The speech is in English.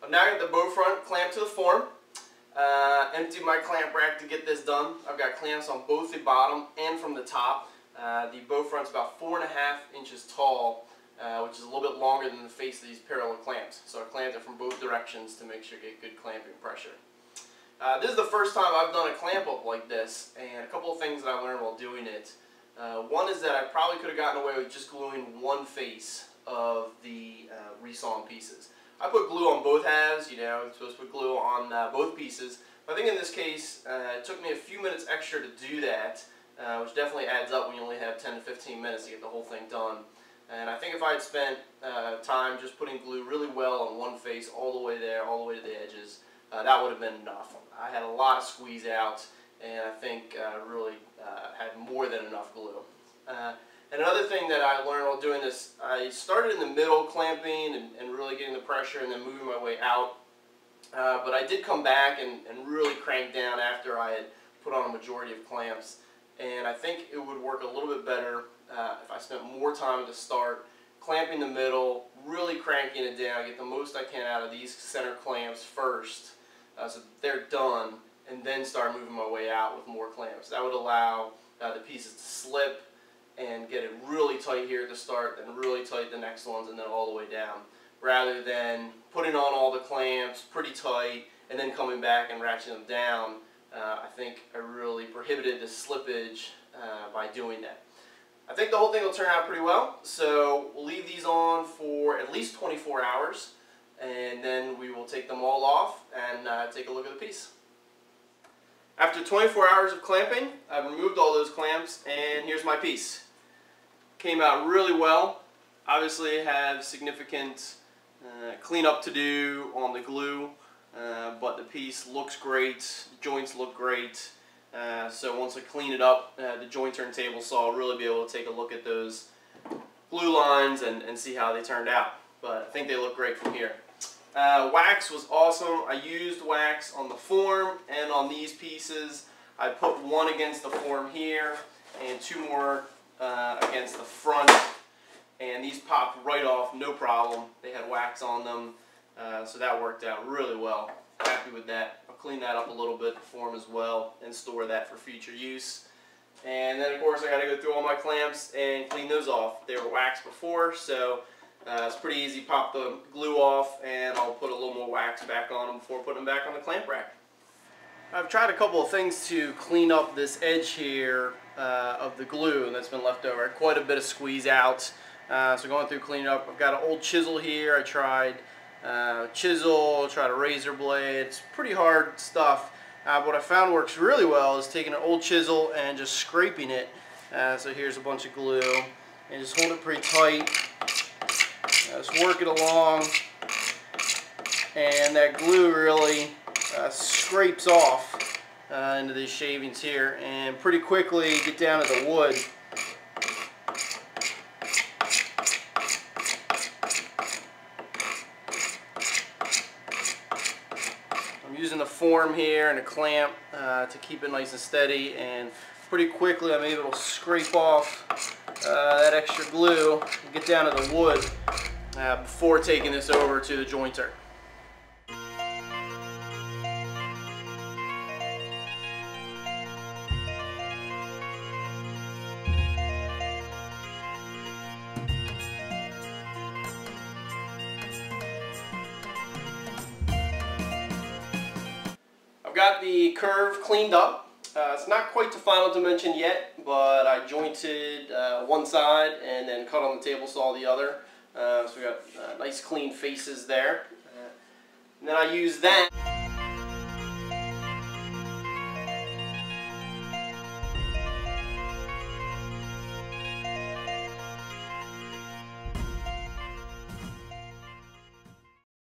I've now got the bow front clamped to the form. Emptied my clamp rack to get this done. I've got clamps on both the bottom and from the top. The bow front's about 4.5 inches tall, which is a little bit longer than the face of these parallel clamps. So I clamped it from both directions to make sure you get good clamping pressure. This is the first time I've done a clamp up like this, and a couple of things that I learned while doing it. One is that I probably could have gotten away with just gluing one face of the re-sawn pieces. I put glue on both halves, you know, I'm supposed to put glue on both pieces. But I think in this case, it took me a few minutes extra to do that, which definitely adds up when you only have 10 to 15 minutes to get the whole thing done. And I think if I had spent time just putting glue really well on one face all the way there, all the way to the edges, that would have been enough. I had a lot of squeeze out, and I think really had more than enough glue. And another thing that I learned while doing this, I started in the middle clamping and really getting the pressure and then moving my way out. But I did come back and really crank down after I had put on a majority of clamps. And I think it would work a little bit better if I spent more time at the start, clamping the middle, really cranking it down, get the most I can out of these center clamps first, so they're done, and then start moving my way out with more clamps. That would allow the pieces to slip and get it really tight here at the start, then really tight the next ones, and then all the way down, rather than putting on all the clamps pretty tight and then coming back and ratcheting them down. I think I really prohibited the slippage by doing that. I think the whole thing will turn out pretty well, so we'll leave these on for at least 24 hours, and then we will take them all off and take a look at the piece. After 24 hours of clamping, I've removed all those clamps, and here's my piece. Came out really well. Obviously have significant cleanup to do on the glue, but the piece looks great, the joints look great. So once I clean it up, the joint turn table saw, I'll really be able to take a look at those glue lines and see how they turned out. But I think they look great from here. Wax was awesome. I used wax on the form and on these pieces. I put one against the form here and two more against the front, and these popped right off, no problem. They had wax on them, so that worked out really well. Happy with that. I'll clean that up a little bit, the form as well, and store that for future use. And then of course I got to go through all my clamps and clean those off. They were waxed before, so it's pretty easy. Pop the glue off, and I'll put a little more wax back on them before putting them back on the clamp rack. I've tried a couple of things to clean up this edge here of the glue that's been left over. Quite a bit of squeeze out. So going through cleaning up, I've got an old chisel here. I tried chisel, tried a razor blade. It's pretty hard stuff. What I found works really well is taking an old chisel and just scraping it. So here's a bunch of glue, and just hold it pretty tight. Just work it along, and that glue really scrapes off into these shavings here, and pretty quickly get down to the wood. I'm using the form here and a clamp to keep it nice and steady, and pretty quickly I'm able to scrape off that extra glue and get down to the wood before taking this over to the jointer. I've got the curve cleaned up. It's not quite to final dimension yet, but I jointed one side and then cut on the table saw the other. So we got nice clean faces there. And then I use that